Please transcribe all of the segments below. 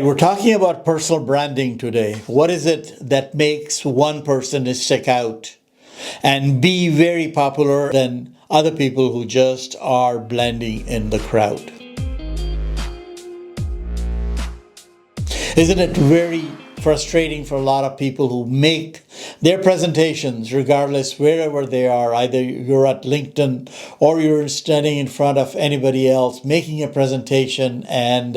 right, we're talking about personal branding today. What is it that makes one person stick out and be very popular than other people who just are blending in the crowd? Isn't it very frustrating for a lot of people who make their presentations, regardless wherever they are, either you're at LinkedIn or you're standing in front of anybody else making a presentation, and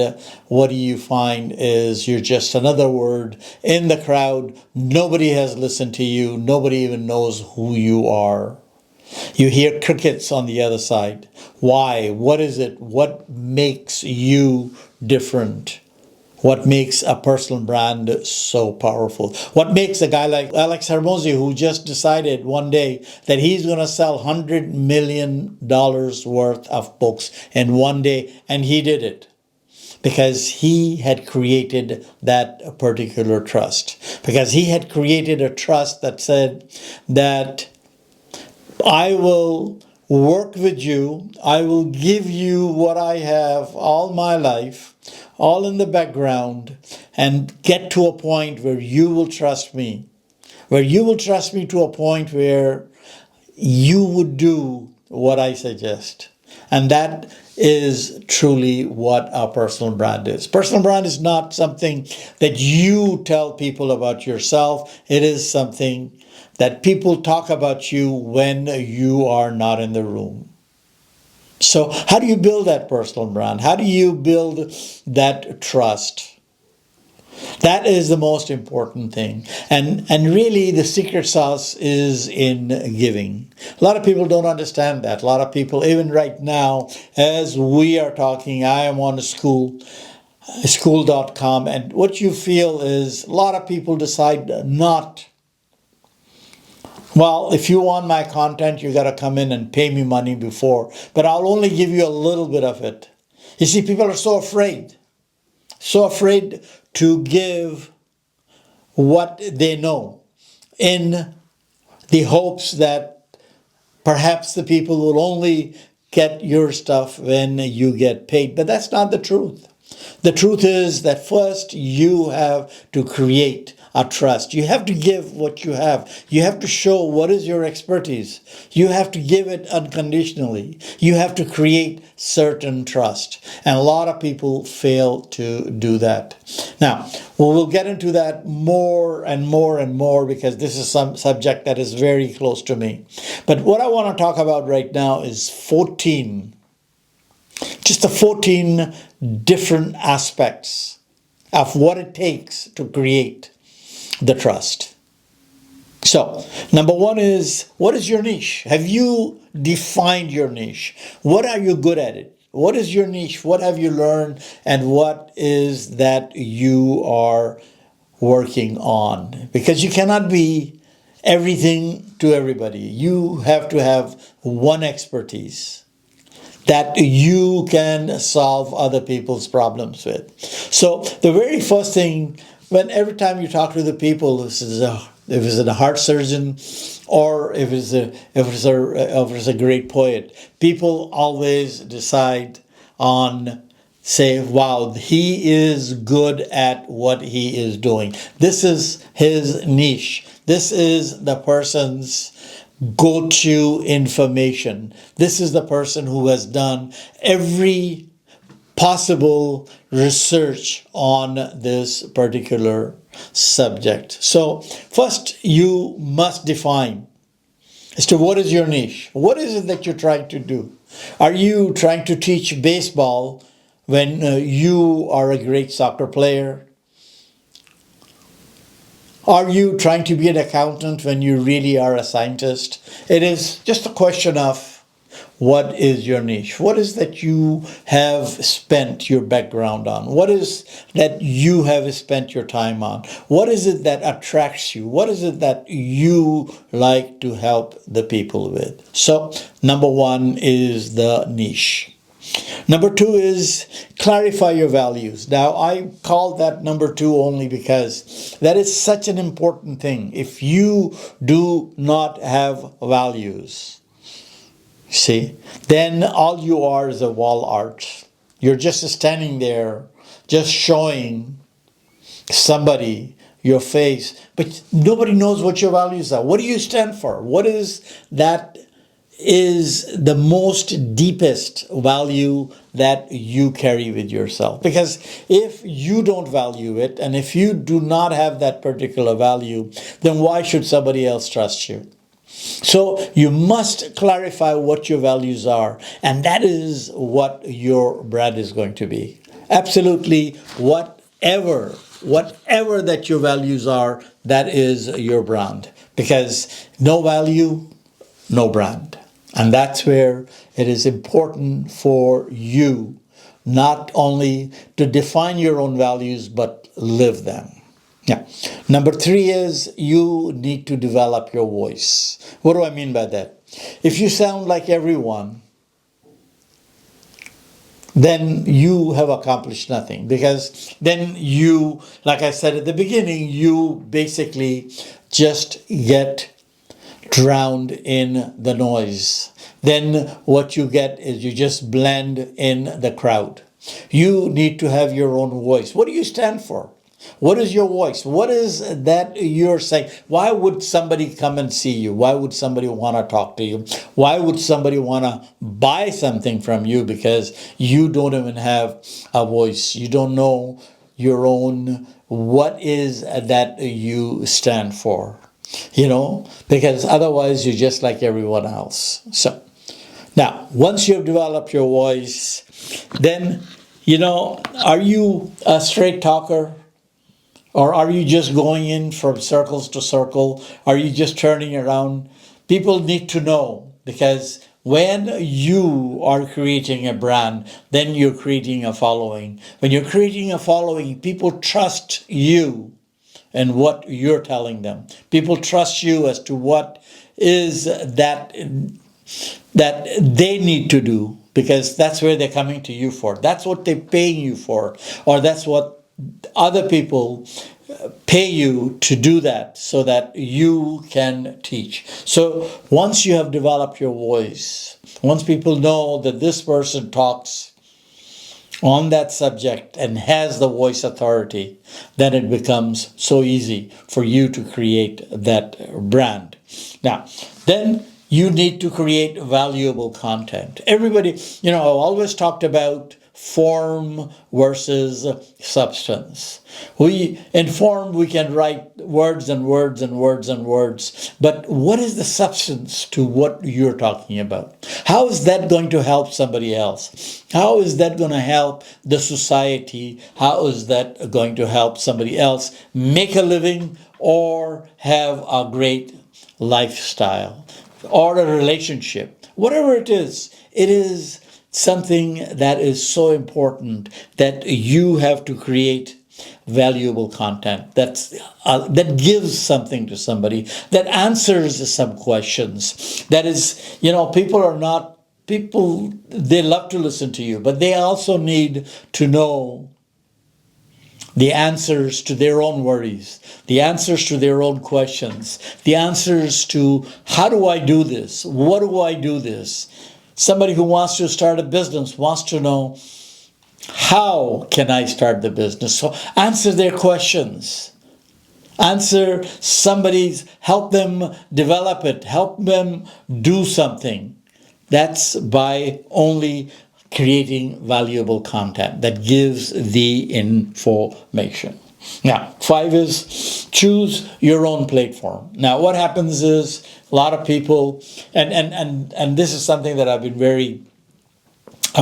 what do you find is you're just another word in the crowd. Nobody has listened to you. Nobody even knows who you are. You hear crickets on the other side. Why? What is it? What makes you different? What makes a personal brand so powerful? What makes a guy like Alex Hormozi, who just decided one day that he's going to sell $100 million worth of books in one day, and he did it because he had created that particular trust. Because he had created a trust that said that I will work with you, I will give you what I have all my life, all in the background, and get to a point where you will trust me. Where you will trust me to a point where you would do what I suggest. And that is truly what our personal brand is. Personal brand is not something that you tell people about yourself. It is something that people talk about you when you are not in the room. So how do you build that personal brand? How do you build that trust? That is the most important thing. And really the secret sauce is in giving. A lot of people don't understand that. A lot of people, even right now, as we are talking, I am on school.com, and what you feel is a lot of people decide not. Well, if you want my content, you got to come in and pay me money before. But I'll only give you a little bit of it. You see, people are so afraid to give what they know in the hopes that perhaps the people will only get your stuff when you get paid. But that's not the truth. The truth is that first you have to create a trust. You have to give what you have. You have to show what is your expertise. You have to give it unconditionally. You have to create certain trust. And a lot of people fail to do that. Now, we'll get into that more and more and more because this is some subject that is very close to me. But what I want to talk about right now is 14 different aspects of what it takes to create the trust. So, number one is, what is your niche? Have you defined your niche? What are you good at it? What is your niche? What have you learned? And what is that you are working on? Because you cannot be everything to everybody. You have to have one expertise that you can solve other people's problems with. So the very first thing, every time you talk to the people, if it's a heart surgeon or if it's a great poet, people always decide on, say, wow, he is good at what he is doing. This is his niche. This is the person's go-to information. This is the person who has done every possible research on this particular subject. So first you must define as to what is your niche. What is it that you're trying to do? Are you trying to teach baseball when you are a great soccer player? Are you trying to be an accountant when you really are a scientist? It is just a question of what is your niche? What is that you have spent your background on? What is that you have spent your time on? What is it that attracts you? What is it that you like to help the people with? So, number one is the niche. Number two is clarify your values. Now, I call that number two only because that is such an important thing. If you do not have values, see, then all you are is a wall art. You're just standing there, just showing somebody your face, but nobody knows what your values are. What do you stand for? What is that is the most deepest value that you carry with yourself? Because if you don't value it, and if you do not have that particular value, then why should somebody else trust you? So you must clarify what your values are, and that is what your brand is going to be. Absolutely, whatever that your values are, that is your brand. Because no value, no brand. And that's where it is important for you not only to define your own values, but live them. Yeah. Number three is you need to develop your voice. What do I mean by that? If you sound like everyone, then you have accomplished nothing, because then you, like I said at the beginning, you basically just get drowned in the noise. Then what you get is you just blend in the crowd. You need to have your own voice. What do you stand for? What is your voice? What is that you're saying? Why would somebody come and see you? Why would somebody want to talk to you? Why would somebody want to buy something from you? Because you don't even have a voice. You don't know your own, what is that you stand for? Because otherwise you're just like everyone else. So now, once you've developed your voice, then, are you a straight talker? Or are you just going in from circles to circle? Are you just turning around? People need to know, because when you are creating a brand, then you're creating a following. When you're creating a following, people trust you and what you're telling them. People trust you as to what is that they need to do, because that's where they're coming to you for. That's what they're paying you for, or that's what other people pay you to do, that so that you can teach. So once you have developed your voice, once people know that this person talks on that subject and has the voice authority, then it becomes so easy for you to create that brand. Now, then you need to create valuable content. Everybody, I've always talked about form versus substance. In form, we can write words and words and words and words, but what is the substance to what you're talking about? How is that going to help somebody else? How is that going to help the society? How is that going to help somebody else make a living or have a great lifestyle or a relationship? Whatever it is something that is so important that you have to create valuable content that gives something to somebody, that answers some questions. That is, people, they love to listen to you, but they also need to know the answers to their own worries, the answers to their own questions, the answers to, how do I do this? What do I do this? Somebody who wants to start a business wants to know, how can I start the business? So answer their questions. Help them develop it, help them do something. That's by only creating valuable content that gives the information. Now, 5 is choose your own platform. Now, what happens is a lot of people, and this is something that I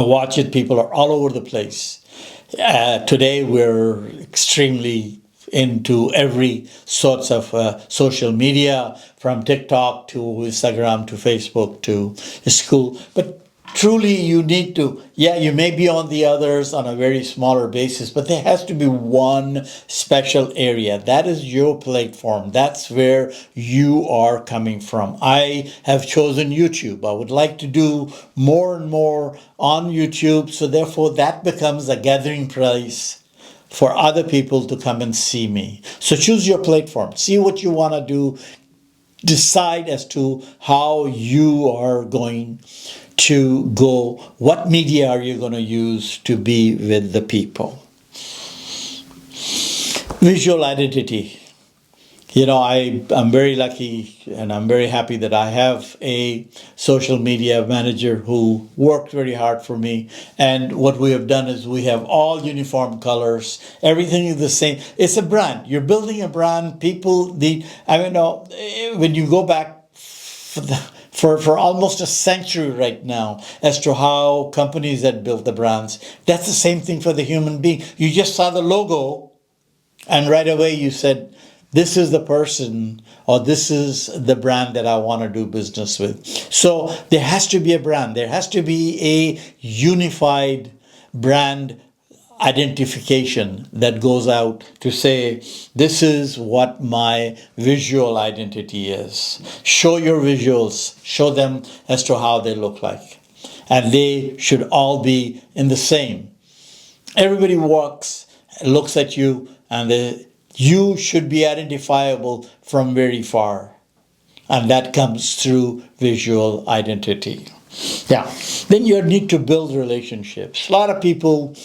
watch it, people are all over the place. Today, we're extremely into every sorts of social media, from TikTok to Instagram to Facebook to school. But truly, you need to, you may be on the others on a very smaller basis, but there has to be one special area. That is your platform. That's where you are coming from. I have chosen YouTube. I would like to do more and more on YouTube. So therefore, that becomes a gathering place for other people to come and see me. So choose your platform. See what you want to do. Decide as to how you are going to go, what media are you going to use to be with the people. Visual identity. I'm very lucky and I'm very happy that I have a social media manager who worked very hard for me. And what we have done is we have all uniform colors. Everything is the same. It's a brand. You're building a brand. People need, when you go back for almost a century right now as to how companies that built the brands, that's the same thing for the human being. You just saw the logo and right away you said, this is the person or this is the brand that I want to do business with. So there has to be a brand. There has to be a unified brand identification that goes out to say, this is what my visual identity is. Show your visuals, show them as to how they look like. And they should all be in the same. Everybody walks, looks at you, and you should be identifiable from very far. And that comes through visual identity. Yeah. Then you need to build relationships. A lot of people,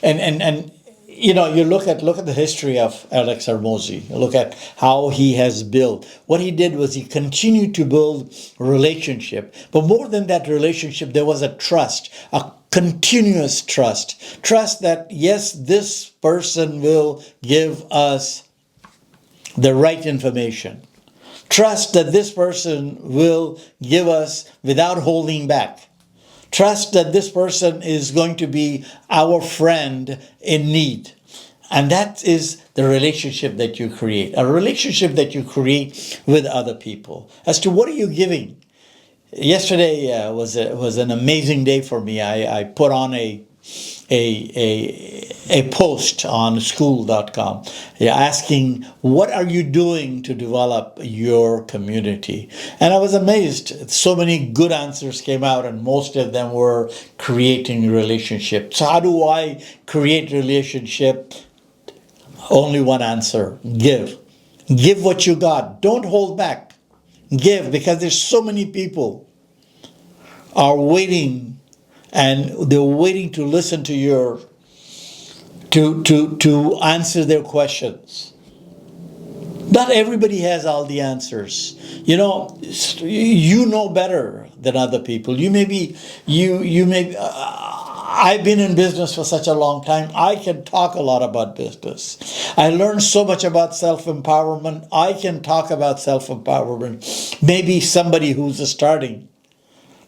and you look at the history of Alex Hormozi. Look at how he has built. What he did was he continued to build relationship. But more than that relationship, there was a trust, a continuous trust. Trust that, yes, this person will give us the right information. Trust that this person will give us without holding back. Trust that this person is going to be our friend in need. And that is the relationship that you create. A relationship that you create with other people. As to what are you giving? Yesterday was an amazing day for me. I put on a post on school.com asking, what are you doing to develop your community? And I was amazed. So many good answers came out, and most of them were creating relationships. So how do I create relationship? Only one answer: give. Give what you got. Don't hold back. Give, because there's so many people are waiting, and they're waiting to listen to your to answer their questions. Not everybody has all the answers. You know better than other people. I've been in business for such a long time. I can talk a lot about business. I learned so much about self-empowerment. I can talk about self-empowerment. Maybe somebody who's starting,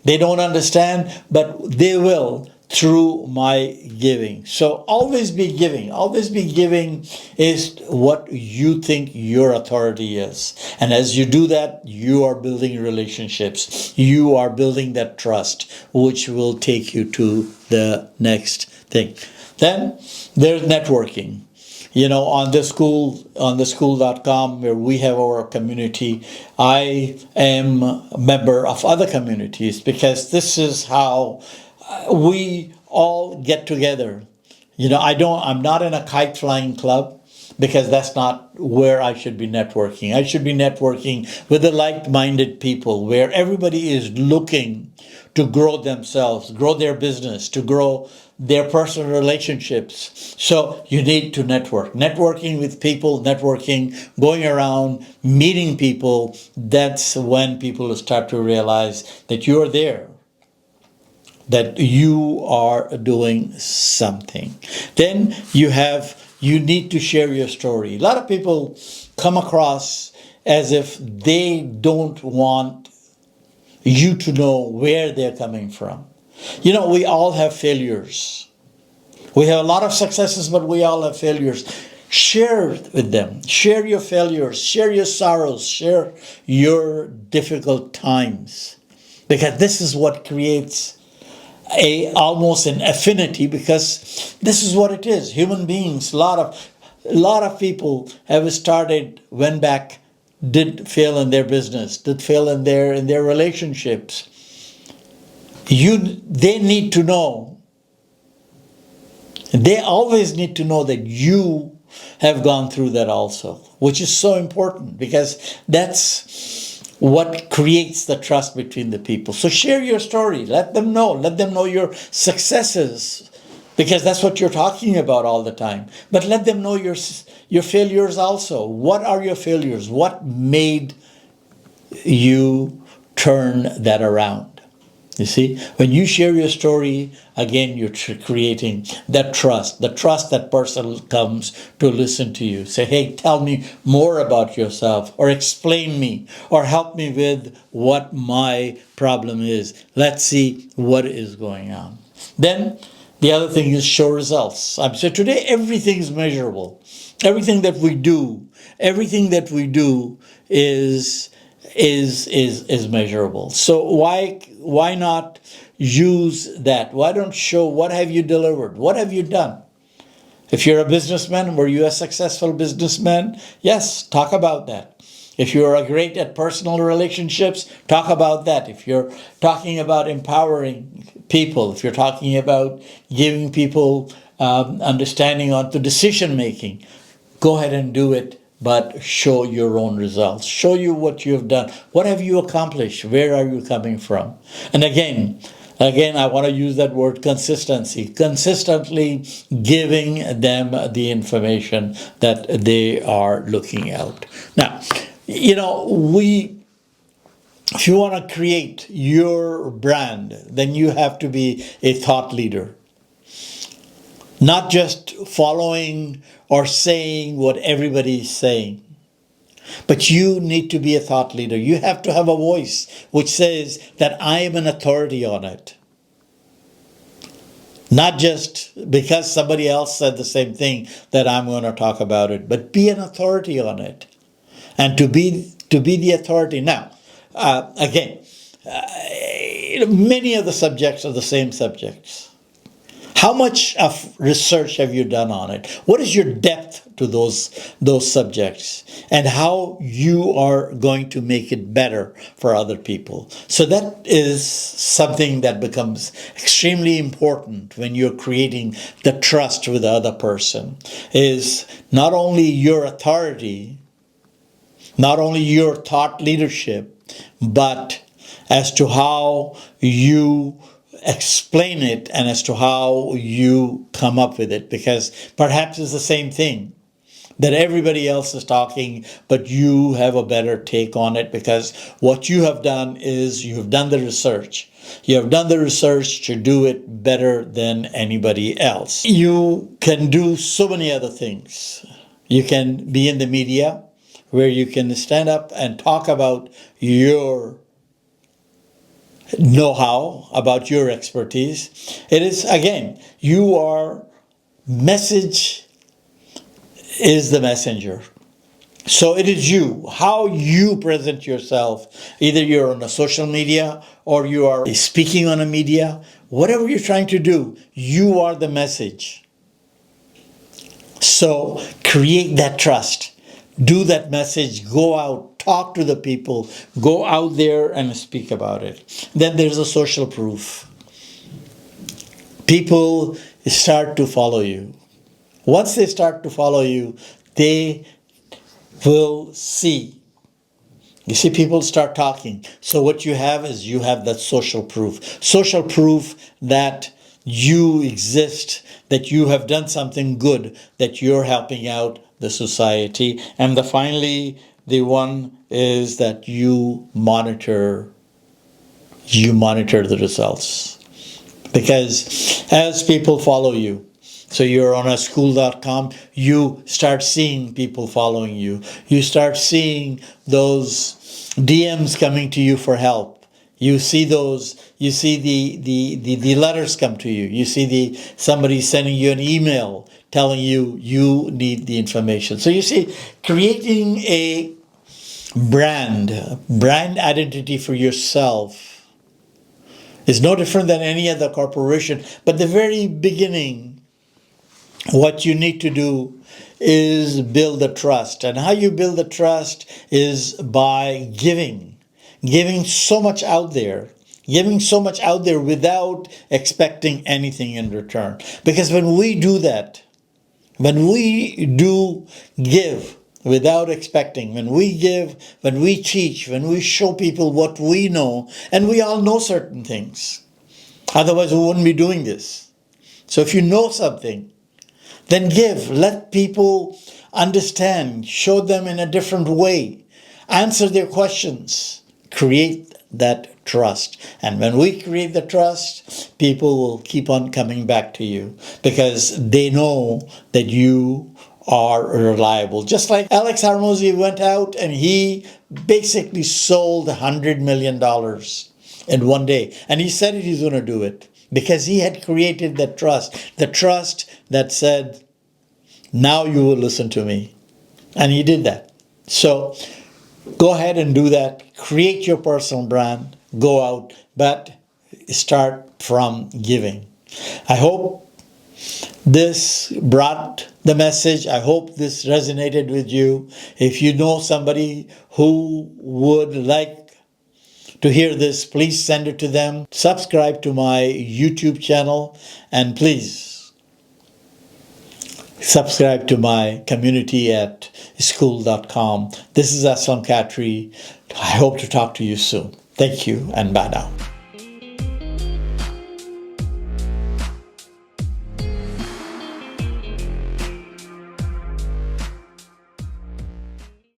they don't understand, but they will through my giving. So always be giving. Always be giving is what you think your authority is. And as you do that, you are building relationships. You are building that trust, which will take you to the next thing. Then there's networking. On the school.com, where we have our community, I am a member of other communities, because this is how we all get together. I'm not in a kite flying club, because that's not where I should be networking. I should be networking with the like-minded people, where everybody is looking to grow themselves, grow their business, to grow their personal relationships. So you need to network. Networking with people, going around, meeting people. That's when people start to realize that you're there, that you are doing something. Then you need to share your story. A lot of people come across as if they don't want you to know where they're coming from. We all have failures. We have a lot of successes, but we all have failures. Share with them. Share your failures. Share your sorrows. Share your difficult times. Because this is what creates almost an affinity, because this is what it is. Human beings, a lot of people have started, went back, did fail in their business, did fail in their relationships. They need to know. They always need to know that you have gone through that also, which is so important, because that's what creates the trust between the people. So share your story. Let them know. Let them know your successes. because that's what you're talking about all the time. But let them know your failures also. What are your failures? What made you turn that around? You see, when you share your story, again, you're creating that trust, the trust that person comes to listen to you. Say, hey, tell me more about yourself, or explain me, or help me with what my problem is. Let's see what is going on. Then the other thing is show results. So today, everything's measurable. Everything that we do is measurable. So why not use that? Why don't show what have you delivered? What have you done? If you're a businessman, were you a successful businessman? Yes, talk about that. If you're great at personal relationships, talk about that. If you're talking about empowering people, if you're talking about giving people understanding on to decision making, go ahead and do it, but show your own results. Show you what you have done. What have you accomplished? Where are you coming from? And again, I want to use that word consistency. Consistently giving them the information that they are looking out. Now, if you want to create your brand, then you have to be a thought leader. Not just following or saying what everybody is saying, but you need to be a thought leader. You have to have a voice which says that I am an authority on it. Not just because somebody else said the same thing that I'm going to talk about it, but be an authority on it. And to be the authority. Now, many of the subjects are the same subjects. How much of research have you done on it? What is your depth to those subjects, and how you are going to make it better for other people? So that is something that becomes extremely important when you're creating the trust with the other person, is not only your authority, not only your thought leadership, but as to how you explain it and as to how you come up with it. Because perhaps it's the same thing that everybody else is talking, but you have a better take on it, because what you have done is you have done the research. You have done the research to do it better than anybody else. You can do so many other things. You can be in the media, where you can stand up and talk about your know-how, about your expertise. It is, again, message is the messenger. So it is you, how you present yourself. Either you're on a social media or you are speaking on a media. Whatever you're trying to do, you are the message. So create that trust. Do that message, go out, talk to the people, go out there and speak about it. Then there's a social proof. People start to follow you. Once they start to follow you, they will see. You see, people start talking. So what you have is you have that social proof. Social proof that you exist, that you have done something good, that you're helping out the society. And finally, the one is that you monitor the results. Because as people follow you, so you're on a school.com, you start seeing people following you. You start seeing those DMs coming to you for help. You see the letters come to you. You see somebody sending you an email telling you need the information. So you see, creating a brand identity for yourself is no different than any other corporation. But the very beginning, what you need to do is build the trust. And how you build the trust is by giving so much out there. Giving so much out there without expecting anything in return. Because when we do that, when we do give without expecting, when we give, when we teach, when we show people what we know, and we all know certain things. Otherwise, we wouldn't be doing this. So if you know something, then give. Let people understand. Show them in a different way. Answer their questions. Create that trust. And when we create the trust, people will keep on coming back to you because they know that you are reliable. Just like Alex Hormozi went out and he basically sold $100 million in one day. And he said he's going to do it because he had created that trust. The trust that said, now you will listen to me. And he did that. So go ahead and do that. Create your personal brand. Go out, but start from giving. I hope this brought the message. I hope this resonated with you. If you know somebody who would like to hear this, please send it to them. Subscribe to my YouTube channel, and please subscribe to my community at school.com. This is Aslam Khatri. I hope to talk to you soon. Thank you, and bye now.